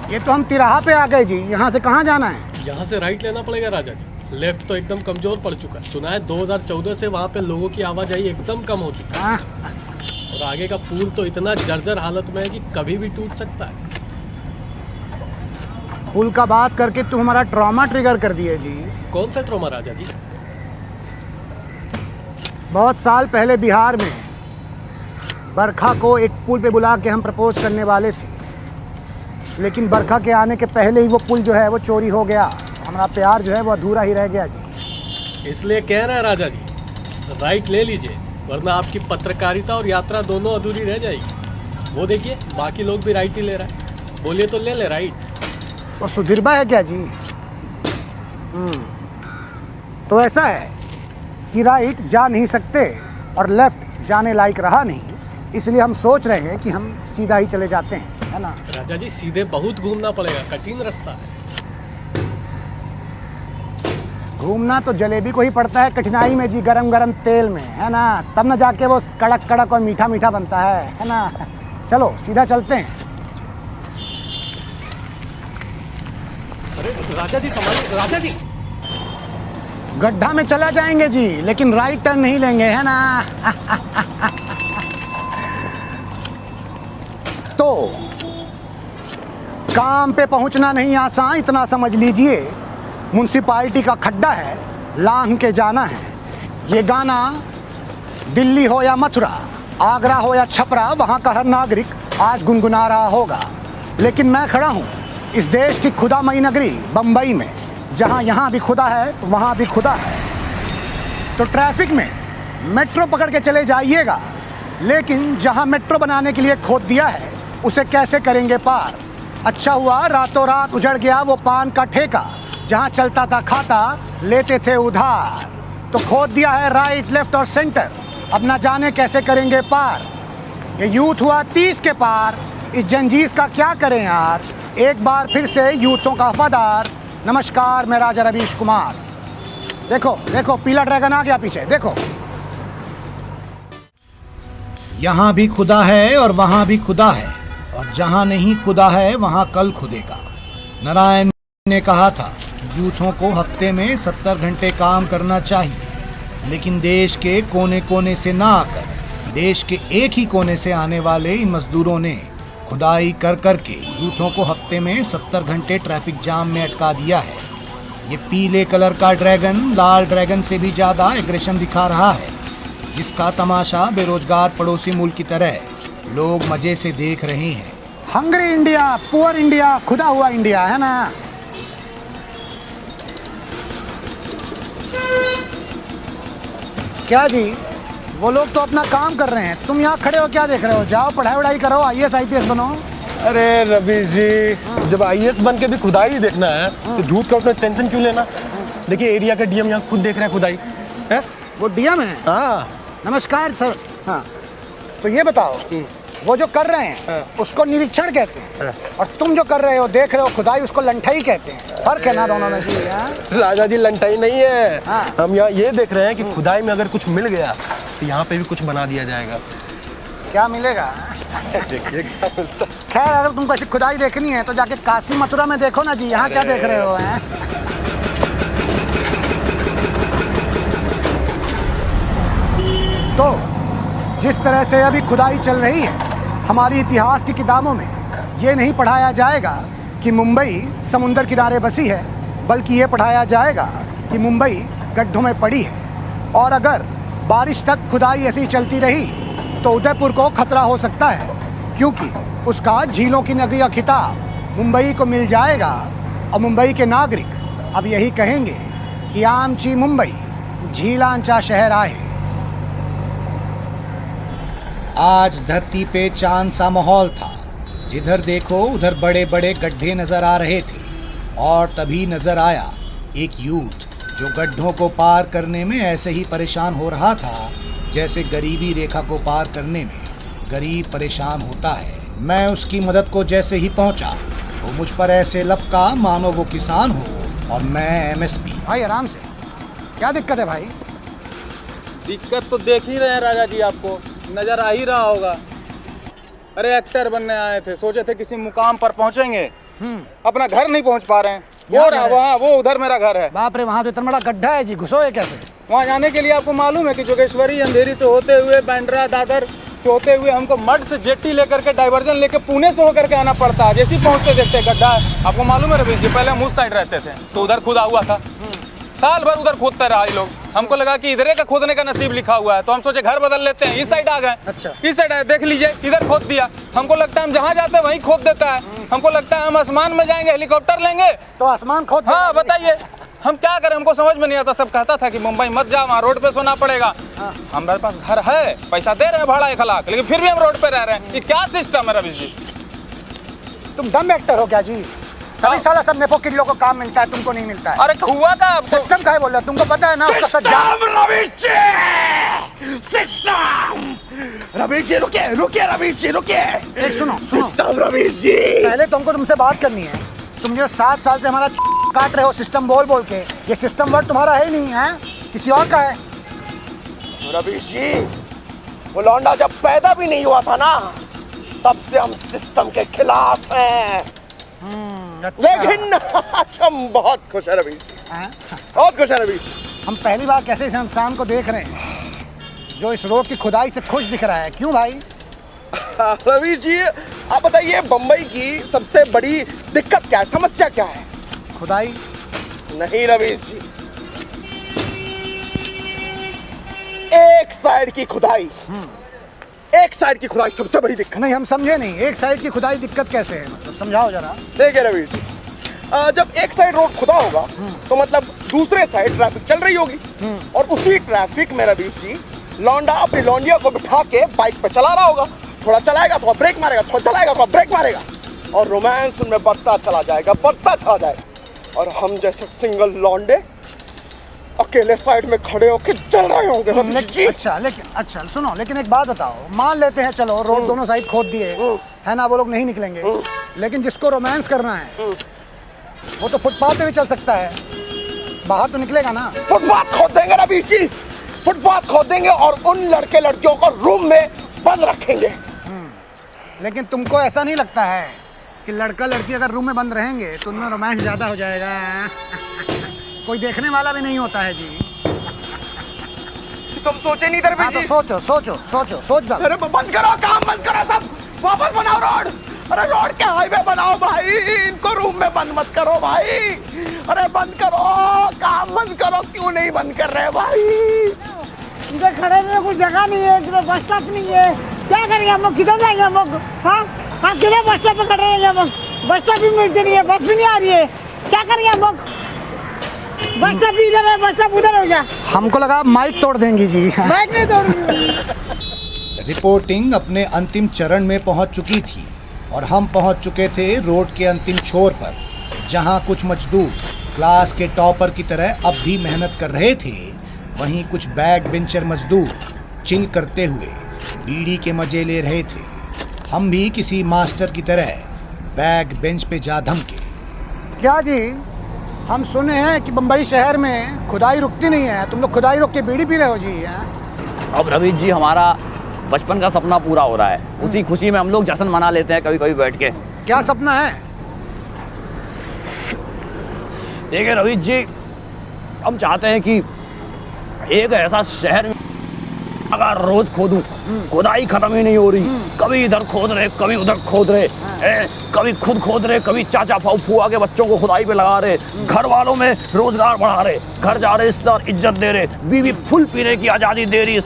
ये तो हम तिराहा पे आ गए जी। यहाँ से कहाँ जाना है? यहाँ से राइट लेना पड़ेगा राजा जी। लेफ्ट तो एकदम कमजोर पड़ चुका है। सुना है 2014 से वहाँ पे लोगों की आवाजाही एकदम कम हो चुकी है। हाँ? और आगे का पुल तो इतना जर्जर हालत में है कि कभी भी टूट सकता है। पुल का बात करके तुम हमारा ट्रॉमा ट्रिगर कर दिए जी। कौन सा ट्रॉमा राजा जी? बहुत साल पहले बिहार में बरखा को एक पुल पे बुला के हम प्रपोज करने वाले थे, लेकिन बरखा के आने के पहले ही वो पुल जो है वो चोरी हो गया। हमारा प्यार जो है वो अधूरा ही रह गया जी। इसलिए कह रहे हैं राजा जी, राइट ले लीजिए, वरना आपकी पत्रकारिता और यात्रा दोनों अधूरी रह जाएगी। वो देखिए बाकी लोग भी राइट ही ले रहा है। बोलिए तो ले ले राइट। वो सुधीरबा है क्या जी? तो ऐसा है कि राइट जा नहीं सकते और लेफ्ट जाने लायक रहा नहीं, इसलिए हम सोच रहे हैं कि हम सीधा ही चले जाते हैं, है ना? राजा जी सीधे बहुत घूमना पड़ेगा, कठिन रास्ता है। घूमना तो जलेबी को ही पड़ता है कठिनाई में जी, गरम गरम तेल में, है ना? तब न जाके वो कड़क कड़क और मीठा मीठा बनता है ना? चलो सीधा चलते हैं। अरे राजा जी संभालिए राजा जी। गड्ढा में चला जाएंगे जी, लेकिन राइट टर्न नहीं लेंगे, है ना? तो काम पे पहुंचना नहीं आसान, इतना समझ लीजिए। म्युनिसिपालिटी का खड्डा है, लांघ के जाना है। ये गाना दिल्ली हो या मथुरा, आगरा हो या छपरा, वहाँ का हर नागरिक आज गुनगुना रहा होगा। लेकिन मैं खड़ा हूँ इस देश की खुदामयी नगरी बम्बई में, जहाँ यहाँ भी खुदा है वहाँ भी खुदा है। तो ट्रैफिक में मेट्रो पकड़ के चले जाइएगा, लेकिन जहाँ मेट्रो बनाने के लिए खोद दिया है उसे कैसे करेंगे पार? अच्छा हुआ रातों रात उजड़ गया वो पान का ठेका, जहाँ चलता था खाता लेते थे उधार। तो खोद दिया है राइट लेफ्ट और सेंटर, अब ना जाने कैसे करेंगे पार। ये यूथ हुआ 30 के पार, इस जंजीर का क्या करें यार। एक बार फिर से यूथों का वफादार, नमस्कार मैं राजा रवीश कुमार। देखो देखो पीला ड्रैगन आ गया पीछे, देखो। यहाँ भी खुदा है और वहाँ भी खुदा है, और जहाँ नहीं खुदा है वहाँ कल खुदेगा। नारायण ने कहा था यूथों को हफ्ते में 70 घंटे काम करना चाहिए, लेकिन देश के कोने कोने से ना आकर देश के एक ही कोने से आने वाले इन मजदूरों ने खुदाई कर कर के यूथों को हफ्ते में 70 घंटे ट्रैफिक जाम में अटका दिया है। ये पीले कलर का ड्रैगन लाल ड्रैगन से भी ज़्यादा एग्रेशन दिखा रहा है, जिसका तमाशा बेरोजगार पड़ोसी मुल्क की तरह लोग मजे से देख रहे हैं। हंग्री इंडिया, पुअर इंडिया, खुदा हुआ इंडिया, है ना? क्या जी, वो लोग तो अपना काम कर रहे हैं, तुम यहाँ खड़े हो क्या देख रहे हो? जाओ पढ़ाई वढ़ाई करो, IAS IPS बनो। अरे रवीश जी, जब IAS बन के भी खुदाई ही देखना है तो झूठ का उतना टेंशन क्यों लेना? देखिए एरिया का DM यहाँ खुद देख रहा है खुदाई है। वो DM है? हाँ नमस्कार सर। हाँ तो ये बताओ, वो जो कर रहे हैं उसको निरीक्षण कहते हैं, और तुम जो कर रहे हो देख रहे हो खुदाई, उसको लंठाई कहते हैं। फर्क है ना दोनों में जी? राजा जी लंटाई नहीं है। हाँ। हम यहाँ ये देख रहे हैं कि खुदाई में अगर कुछ मिल गया तो यहाँ पे भी कुछ बना दिया जाएगा। क्या मिलेगा? देखिए क्या मिलता है। खैर अगर तुमको ऐसी खुदाई देखनी है तो जाके काशी मथुरा में देखो ना जी, यहाँ क्या देख रहे हो हैं? तो जिस तरह से अभी खुदाई चल रही है, हमारी इतिहास की किताबों में ये नहीं पढ़ाया जाएगा कि मुंबई समुंदर किनारे बसी है, बल्कि ये पढ़ाया जाएगा कि मुंबई गड्ढों में पड़ी है। और अगर बारिश तक खुदाई ऐसी चलती रही तो उदयपुर को खतरा हो सकता है, क्योंकि उसका झीलों की नगरी का खिताब मुंबई को मिल जाएगा। और मुंबई के नागरिक अब यही कहेंगे कि आमची मुंबई झीलांचा शहर आए। आज धरती पे चांद सा माहौल था, जिधर देखो उधर बड़े बड़े गड्ढे नजर आ रहे थे। और तभी नजर आया एक यूथ जो गड्ढों को पार करने में ऐसे ही परेशान हो रहा था जैसे गरीबी रेखा को पार करने में गरीब परेशान होता है। मैं उसकी मदद को जैसे ही पहुंचा, वो मुझ पर ऐसे लपका मानो वो किसान हो और मैं MSP। भाई आराम से, क्या दिक्कत है भाई? दिक्कत तो देख ही रहे हैं राजा जी, आपको नजर आ ही रहा होगा। अरे एक्टर बनने आए थे, सोचे थे किसी मुकाम पर पहुंचेंगे, अपना घर नहीं पहुंच पा रहे हैं। वो रहा वहाँ, वो उधर मेरा घर है। बाप रे, वहाँ तो इतना बड़ा गड्ढा है जी, घुसोगे कैसे? वहाँ जाने के लिए आपको मालूम है कि जोगेश्वरी अंधेरी से होते हुए बांद्रा दादर से होते हुए हमको मड से जेट्टी लेकर के डाइवर्जन लेके पुणे से होकर के आना पड़ता है। जैसे ही पहुँचते देखते गड्ढा है। आपको मालूम है रवीश जी, पहले हम उस साइड रहते थे तो उधर खुदा हुआ था, साल भर उधर खोदते रहा ये लोग। हमको लगा कि इधरे का खोदने का नसीब लिखा हुआ है तो हम सोचे घर बदल लेते हैं, इस साइड आ गए। अच्छा। इस साइड आए, देख लीजिए इधर खोद दिया। हमको लगता है हम जहाँ जाते हैं वहीं खोद देता है। हमको लगता है हम आसमान में जाएंगे, हेलीकॉप्टर लेंगे। तो आसमान खोद हाँ बताइए हम क्या करें, हमको समझ में नहीं आता। सब कहता था कि मुंबई मत जाओ, वहाँ रोड पे सोना पड़ेगा। हमारे पास घर है, पैसा दे रहे हैं भाड़ा 1 लाख, लेकिन फिर भी हम रोड पे रह रहे हैं। ये क्या सिस्टम है रवीश जी? तुम डम एक्टर हो क्या जी? तभी साला सब नेपो किड लोग को काम मिलता है, तुमको नहीं मिलता है। अरे हुआ का आपको? सिस्टम का है बोल रहा, तुमको पता है ना उसका सज्जा। रवीश जी रुकिए रुकिए, रवीश जी रुकिए। एक सुनो सिस्टम रवीश जी, पहले तुमको तुमसे बात करनी है। तुम जो 7 साल से हमारा काट रहे हो सिस्टम बोल बोल के, ये सिस्टम वर्ड तुम्हारा है नहीं है, किसी और का है। रवीश जी वो लौंडा जब पैदा भी नहीं हुआ था ना, तब से हम सिस्टम के खिलाफ हैं। लेकिन हम बहुत खुश है रवीश जी, हैं? बहुत खुश है रवीश जी। हम पहली बार कैसे इस इंसान को देख रहे हैं जो इस रोड की खुदाई से खुश दिख रहा है। क्यों भाई? रवीश जी आप बताइए, बम्बई की सबसे बड़ी दिक्कत क्या है, समस्या क्या है? खुदाई? नहीं रवीश जी, एक साइड की खुदाई, एक साइड की खुदाई सबसे बड़ी दिक्कत। नहीं, हम समझे नहीं, एक साइड की खुदाई दिक्कत कैसे है, मतलब समझाओ जरा। देखिए रवीश जी, जब एक साइड रोड खुदा होगा तो मतलब दूसरे साइड ट्रैफिक चल रही होगी, और उसी ट्रैफिक में रवीश जी लौंडा अपनी लौंडिया को बिठा के बाइक पे चला रहा होगा। थोड़ा चलाएगा, थोड़ा ब्रेक मारेगा, थोड़ा चलाएगा, थोड़ा ब्रेक मारेगा, और रोमांस उनमें बढ़ता चला जाएगा, बढ़ता चला जाएगा। और हम जैसे सिंगल लौंडे अकेले साइड में खड़े होके चल रहे होंगे रवीश जी। अच्छा सुनो, लेकिन एक बात बताओ, मान लेते हैं चलो रोड दोनों साइड खोद दिए है ना, वो लोग नहीं निकलेंगे, लेकिन जिसको रोमांस करना है वो तो फुटपाथ पे भी चल सकता है, बाहर तो निकलेगा ना। फुटपाथ खोद देंगे रवीश जी, फुटपाथ खोद देंगे और उन लड़के लड़कियों को रूम में बंद रखेंगे। लेकिन तुमको ऐसा नहीं लगता है कि लड़का लड़की अगर रूम में बंद रहेंगे तो उनमें रोमांस ज़्यादा हो जाएगा? कोई देखने वाला भी नहीं होता है जी। तुम सोचे नहीं थे रवीश तो जी? सोच डालो। अरे बंद करो, काम बंद करो, सब वापस बनाओ रोड। अरे रोड के हाईवे बनाओ भाई, इनको रूम में बंद मत करो भाई। अरे बंद करो, काम बंद करो। क्यों नहीं बंद कर रहे भाई? इधर खड़े रहने कोई जगह नहीं है, इधर बस स्टॉप नहीं है, क्या करेंगे हम लोग? किधर जाएंगे हम लोग? हाँ किधर बस स्टॉप पे खड़े रहेंगे हम लोग? बस स्टॉप भी मिलती नहीं है, बस भी नहीं आ रही है, क्या करेंगे हम लोग? बस स्टॉप भी इधर है, बस स्टॉप उधर हो गया। हमको लगा माइक तोड़ देंगी जी। बाइक नहीं तोड़ूंगी। रिपोर्टिंग अपने अंतिम चरण में पहुंच चुकी थी और हम पहुंच चुके थे रोड के अंतिम छोर पर, जहां कुछ मजदूर क्लास के टॉपर की तरह अब भी मेहनत कर रहे थे, वहीं कुछ बैक बेंचर मजदूर चिल करते हुए बीड़ी के मजे ले रहे थे। हम भी किसी मास्टर की तरह बैक बेंच पे जा धमके। क्या जी, हम सुने हैं कि बम्बई शहर में खुदाई रुकती नहीं है, तुम लोग खुदाई रोक के बीड़ी पी रहे हो जी? अब रवीश जी हमारा बचपन का सपना पूरा हो रहा है, उसी खुशी में हम लोग जश्न मना लेते हैं कभी कभी बैठ के। क्या सपना है? देखिए रवीश जी, हम चाहते हैं कि एक ऐसा शहर अगर रोज खोदूं, खुदाई खत्म ही नहीं हो रही, कभी इधर खोद रहे कभी उधर खोद रहे, कभी खुद खोद रहे कभी चाचा फूफा के बच्चों को खुदाई पे लगा रहे, घर वालों में रोजगार बढ़ा रहे, घर जा रहे रिश्तेदार इज्जत दे रहे, बीवी फुल पीने की आज़ादी दे रही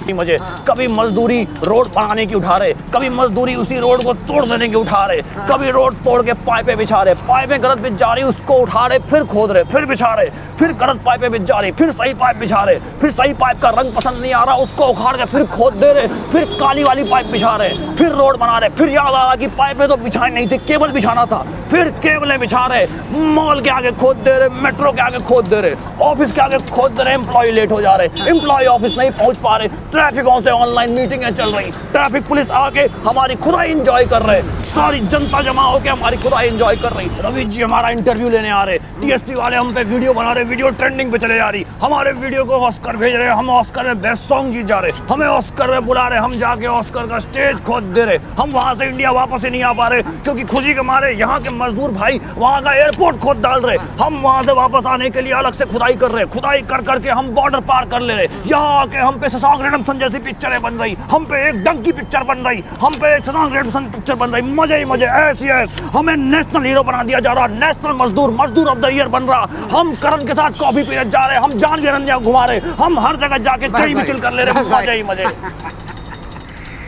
मुझे, कभी मजदूरी रोड बनाने की उठा रहे, कभी मजदूरी उसी रोड को तोड़ देने की उठा रहे, कभी रोड तोड़ के पाइपें बिछा रहे, पाइपें गलत बिछ जा रही उसको उठा रहे फिर खोद रहे, फिर बिछा रहे, फिर गलत पाइपें बिछ जा रही, फिर सही पाइप बिछा रहे, फिर सही पाइप का रंग पसंद नहीं आ रहा उसको उखाड़ के फिर खोद दे रहे, फिर काली वाली पाइप बिछा रहे, फिर रोड बना रहे, फिर याद आ रहा कि पाइपें तो बिछाई नहीं थी केबल बिछाना था, फिर केबलें बिछा रहे, मॉल के आगे खोद दे रहे, मेट्रो के आगे खोद दे रहे, ऑफिस के आगे खोद दे रहे, एम्प्लॉय लेट हो जा रहे, एम्प्लॉय ऑफिस नहीं पहुंच पा रहे, ट्रैफिकों से ऑनलाइन मीटिंगें चल रही, ट्रैफिक पुलिस आके हमारी खुदाई एंजॉय कर रहे, सारी जनता जमा होकर हमारी खुदाई एंजॉय कर रही। रवि जी हमारा इंटरव्यू लेने आ रहे, टीएसपी वाले हम पे वीडियो बना रहे, वीडियो ट्रेंडिंग पे चले जा रही, हमारे वीडियो को ऑस्कर भेज रहे, हम ऑस्कर में बेस्ट सॉन्ग जीत जा रहे, हमें ऑस्कर में बुला रहे, हम जाके ऑस्कर का स्टेज खोद दे रहे, हम वहां से इंडिया वापस ही नहीं आ पा रहे क्योंकि खुशी के मारे यहाँ के मजदूर भाई वहां का एयरपोर्ट खोद डाल रहे, हम वहां से वापस आने के लिए अलग से खुदाई कर रहे, खुदाई कर करके हम बॉर्डर पार कर ले रहे, यहाँ आके हम पे शशांक रिडेम्पशन जैसी पिक्चरें बन रही, हम पे एक डंकी पिक्चर बन रही, हम पे एक शशांक रिडेम्पशन पिक्चर बन रही, मजे ही मजे, ऐसी हमें नेशनल हीरो बना दिया जा रहा, नेशनल मजदूर ऑफ द ईयर बन रहा, हम करण के साथ कॉफी पीने जा रहे, हम जानवी रंजिया घुमा रहे, हम हर जगह जाके कहीं भी चिल कर ले रहे, मजे ही मजे।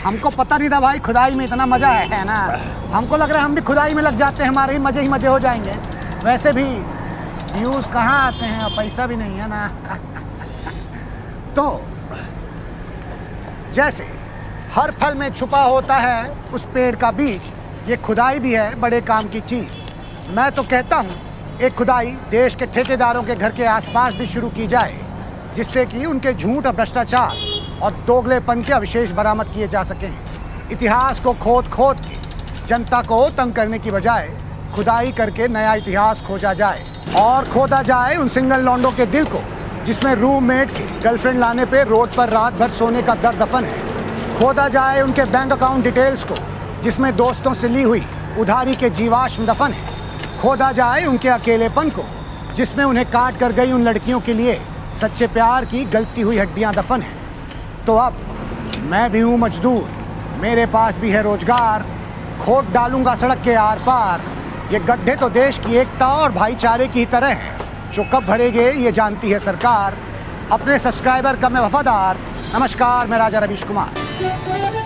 हमको पता नहीं था भाई खुदाई में इतना मजा है ना, हमको लग रहा है हम भी खुदाई में लग जाते हैं, हमारे ही मजे हो जाएंगे। वैसे भी व्यूज कहाँ आते हैं और पैसा भी नहीं है ना। तो जैसे हर फल में छुपा होता है उस पेड़ का बीज, ये खुदाई भी है बड़े काम की चीज। मैं तो कहता हूँ एक खुदाई देश के ठेकेदारों के घर के आसपास भी शुरू की जाए, जिससे कि उनके झूठ और भ्रष्टाचार और दोगलेपन के अवशेष बरामद किए जा सकें। इतिहास को खोद के जनता को तंग करने की बजाय खुदाई करके नया इतिहास खोजा जाए और खोदा जाए उन सिंगल लौंडों के दिल को जिसमें रूममेट की गर्लफ्रेंड लाने पे रोड पर रात भर सोने का दर्द दफन है। खोदा जाए उनके बैंक अकाउंट डिटेल्स को जिसमें दोस्तों से ली हुई उधारी के जीवाश्म दफन है। खोदा जाए उनके अकेलेपन को जिसमें उन्हें काट कर गई उन लड़कियों के लिए सच्चे प्यार की गलती हुई हड्डियां दफन है। तो अब मैं भी हूँ मजदूर, मेरे पास भी है रोजगार, खोद डालूंगा सड़क के आर पार। ये गड्ढे तो देश की एकता और भाईचारे की तरह हैं, जो कब भरेंगे ये जानती है सरकार। अपने सब्सक्राइबर का मैं वफादार। नमस्कार, मैं राजा रवीश कुमार।